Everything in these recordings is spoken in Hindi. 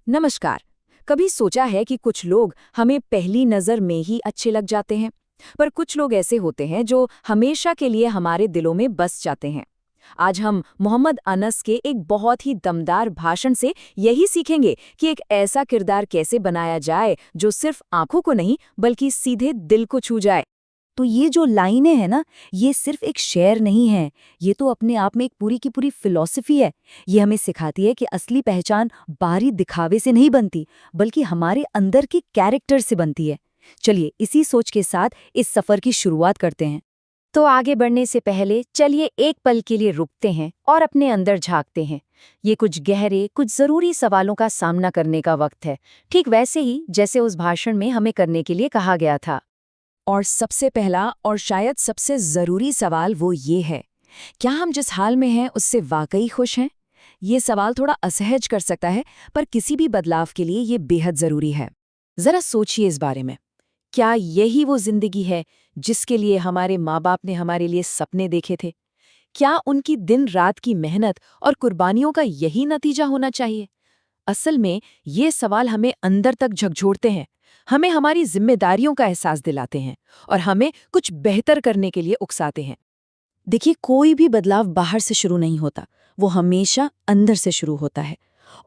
नमस्कार। कभी सोचा है कि कुछ लोग हमें पहली नज़र में ही अच्छे लग जाते हैं, पर कुछ लोग ऐसे होते हैं जो हमेशा के लिए हमारे दिलों में बस जाते हैं। आज हम मोहम्मद अनस के एक बहुत ही दमदार भाषण से यही सीखेंगे कि एक ऐसा किरदार कैसे बनाया जाए जो सिर्फ आंखों को नहीं बल्कि सीधे दिल को छू जाए। तो ये जो लाइनें हैं ना, ये सिर्फ एक शेर नहीं है। ये तो अपने आप में एक पूरी की पूरी फिलॉसफी है। ये हमें सिखाती है कि असली पहचान बाहरी दिखावे से नहीं बनती, बल्कि हमारे अंदर के कैरेक्टर से बनती है। चलिए इसी सोच के साथ इस सफर की शुरुआत करते हैं। तो आगे बढ़ने से पहले चलिए एक पल के लिए रुकते हैं और अपने अंदर झांकते हैं। ये कुछ गहरे, कुछ जरूरी सवालों का सामना करने का वक्त है, ठीक वैसे ही जैसे उस भाषण में हमें करने के लिए कहा गया था। और सबसे पहला और शायद सबसे ज़रूरी सवाल वो ये है, क्या हम जिस हाल में हैं उससे वाकई खुश हैं? ये सवाल थोड़ा असहज कर सकता है, पर किसी भी बदलाव के लिए ये बेहद ज़रूरी है। ज़रा सोचिए इस बारे में। क्या यही वो ज़िंदगी है जिसके लिए हमारे माँ बाप ने हमारे लिए सपने देखे थे? क्या उनकी दिन रात की मेहनत और कुर्बानियों का यही नतीजा होना चाहिए? असल में ये सवाल हमें अंदर तक झकझोरते हैं, हमें हमारी जिम्मेदारियों का एहसास दिलाते हैं और हमें कुछ बेहतर करने के लिए उकसाते हैं। देखिए, कोई भी बदलाव बाहर से शुरू नहीं होता, वो हमेशा अंदर से शुरू होता है।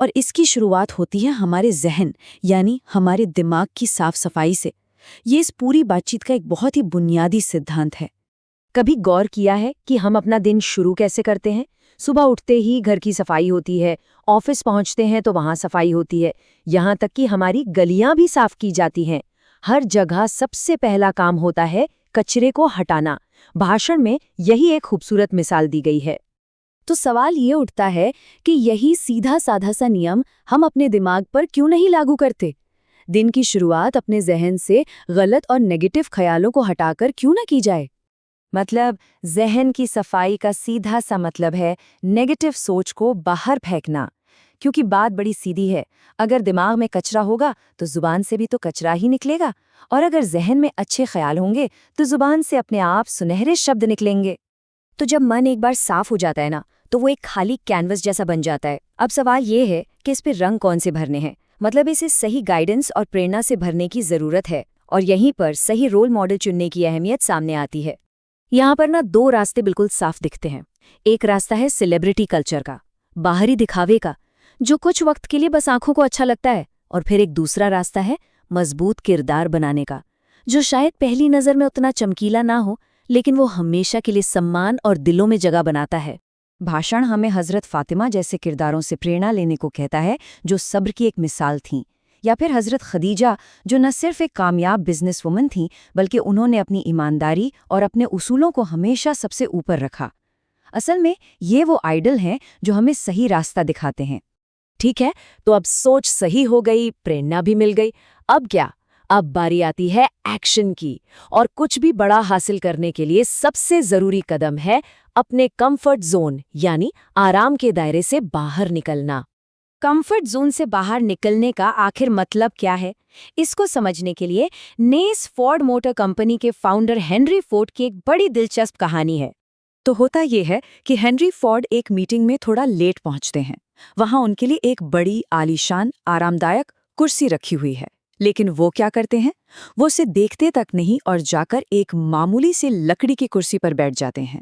और इसकी शुरुआत होती है हमारे जहन, यानी हमारे दिमाग की साफ सफाई से। ये इस पूरी बातचीत का एक बहुत ही बुनियादी सिद्धांत है। कभी गौर किया है कि हम अपना दिन शुरू कैसे करते हैं? सुबह उठते ही घर की सफाई होती है, ऑफिस पहुंचते हैं तो वहां सफाई होती है, यहाँ तक कि हमारी गलियां भी साफ की जाती हैं। हर जगह सबसे पहला काम होता है कचरे को हटाना। भाषण में यही एक खूबसूरत मिसाल दी गई है। तो सवाल ये उठता है कि यही सीधा साधा सा नियम हम अपने दिमाग पर क्यों नहीं लागू करते? दिन की शुरुआत अपने जहन से गलत और नेगेटिव ख्यालों को हटाकर क्यों ना की जाए? मतलब जहन की सफाई का सीधा सा मतलब है नेगेटिव सोच को बाहर फेंकना। क्योंकि बात बड़ी सीधी है, अगर दिमाग में कचरा होगा तो जुबान से भी तो कचरा ही निकलेगा, और अगर जहन में अच्छे ख्याल होंगे तो जुबान से अपने आप सुनहरे शब्द निकलेंगे। तो जब मन एक बार साफ हो जाता है ना, तो वो एक खाली कैनवस जैसा बन जाता है। अब सवाल ये है कि इस पे रंग कौन से भरने हैं, मतलब इसे सही गाइडेंस और प्रेरणा से भरने की जरूरत है। और यहीं पर सही रोल मॉडल चुनने की अहमियत सामने आती है। यहाँ पर ना दो रास्ते बिल्कुल साफ दिखते हैं। एक रास्ता है सेलिब्रिटी कल्चर का, बाहरी दिखावे का, जो कुछ वक्त के लिए बस आंखों को अच्छा लगता है। और फिर एक दूसरा रास्ता है मजबूत किरदार बनाने का, जो शायद पहली नज़र में उतना चमकीला ना हो, लेकिन वो हमेशा के लिए सम्मान और दिलों में जगह बनाता है। भाषण हमें हजरत फातिमा जैसे किरदारों से प्रेरणा लेने को कहता है, जो सब्र की एक मिसाल थीं, या फिर हजरत खदीजा, जो न सिर्फ एक कामयाब बिजनेस वुमन थीं, बल्कि उन्होंने अपनी ईमानदारी और अपने उसूलों को हमेशा सबसे ऊपर रखा। असल में ये वो आइडल हैं जो हमें सही रास्ता दिखाते हैं। ठीक है, तो अब सोच सही हो गई, प्रेरणा भी मिल गई। अब क्या? अब बारी आती है एक्शन की। और कुछ भी बड़ा हासिल करने के लिए सबसे जरूरी कदम है अपने कंफर्ट जोन, यानी आराम के दायरे से बाहर निकलना। कंफर्ट जोन से बाहर निकलने का आखिर मतलब क्या है? इसको समझने के लिए नेस फोर्ड मोटर कंपनी के फाउंडर हेनरी फोर्ड की एक बड़ी दिलचस्प कहानी है। तो होता ये है कि हेनरी फोर्ड एक मीटिंग में थोड़ा लेट पहुंचते हैं। वहां उनके लिए एक बड़ी, आलीशान, आरामदायक कुर्सी रखी हुई है। लेकिन वो क्या करते हैं? वो उसे देखते तक नहीं और जाकर एक मामूली सी लकड़ी की कुर्सी पर बैठ जाते हैं।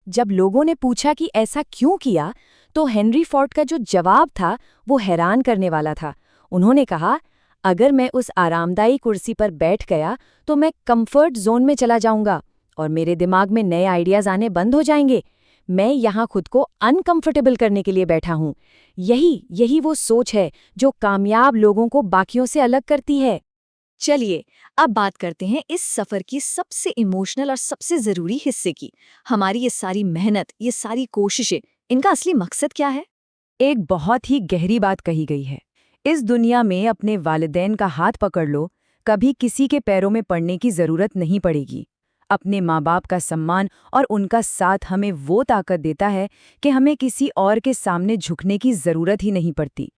जब लोगों ने पूछा कि ऐसा क्यों किया, तो हेनरी फोर्ड का जो जवाब था वो हैरान करने वाला था। उन्होंने कहा, अगर मैं उस आरामदायी कुर्सी पर बैठ गया तो मैं कंफर्ट जोन में चला जाऊंगा और मेरे दिमाग में नए आइडियाज आने बंद हो जाएंगे। मैं यहाँ खुद को अनकंफर्टेबल करने के लिए बैठा हूँ। यही वो सोच है जो कामयाब लोगों को बाकियों से अलग करती है। चलिए अब बात करते हैं इस सफर की सबसे इमोशनल और सबसे जरूरी हिस्से की। हमारी ये सारी मेहनत, ये सारी कोशिशें, इनका असली मकसद क्या है? एक बहुत ही गहरी बात कही गई है। इस दुनिया में अपने वालिदैन का हाथ पकड़ लो, कभी किसी के पैरों में पड़ने की जरूरत नहीं पड़ेगी। अपने माँ बाप का सम्मान और उनका साथ हमें वो ताकत देता है कि हमें किसी और के सामने झुकने की जरूरत ही नहीं पड़ती।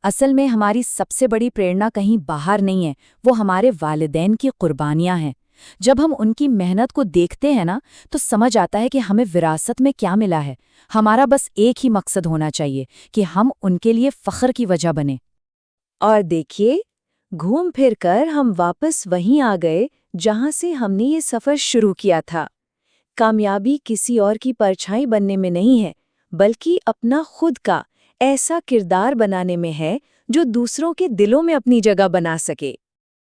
असल में हमारी सबसे बड़ी प्रेरणा कहीं बाहर नहीं है, वो हमारे वालिदैन की कुर्बानियां हैं। जब हम उनकी मेहनत को देखते हैं ना, तो समझ आता है कि हमें विरासत में क्या मिला है। हमारा बस एक ही मकसद होना चाहिए कि हम उनके लिए फ़ख्र की वजह बने। और देखिए, घूम फिर कर हम वापस वहीं आ गए जहां से हमने ये सफर शुरू किया था। कामयाबी किसी और की परछाई बनने में नहीं है, बल्कि अपना खुद का ऐसा किरदार बनाने में है जो दूसरों के दिलों में अपनी जगह बना सके।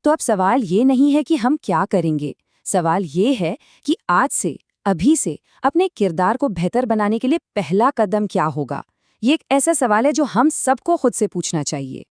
तो अब सवाल ये नहीं है कि हम क्या करेंगे, सवाल ये है कि आज से, अभी से अपने किरदार को बेहतर बनाने के लिए पहला कदम क्या होगा। ये एक ऐसा सवाल है जो हम सबको खुद से पूछना चाहिए।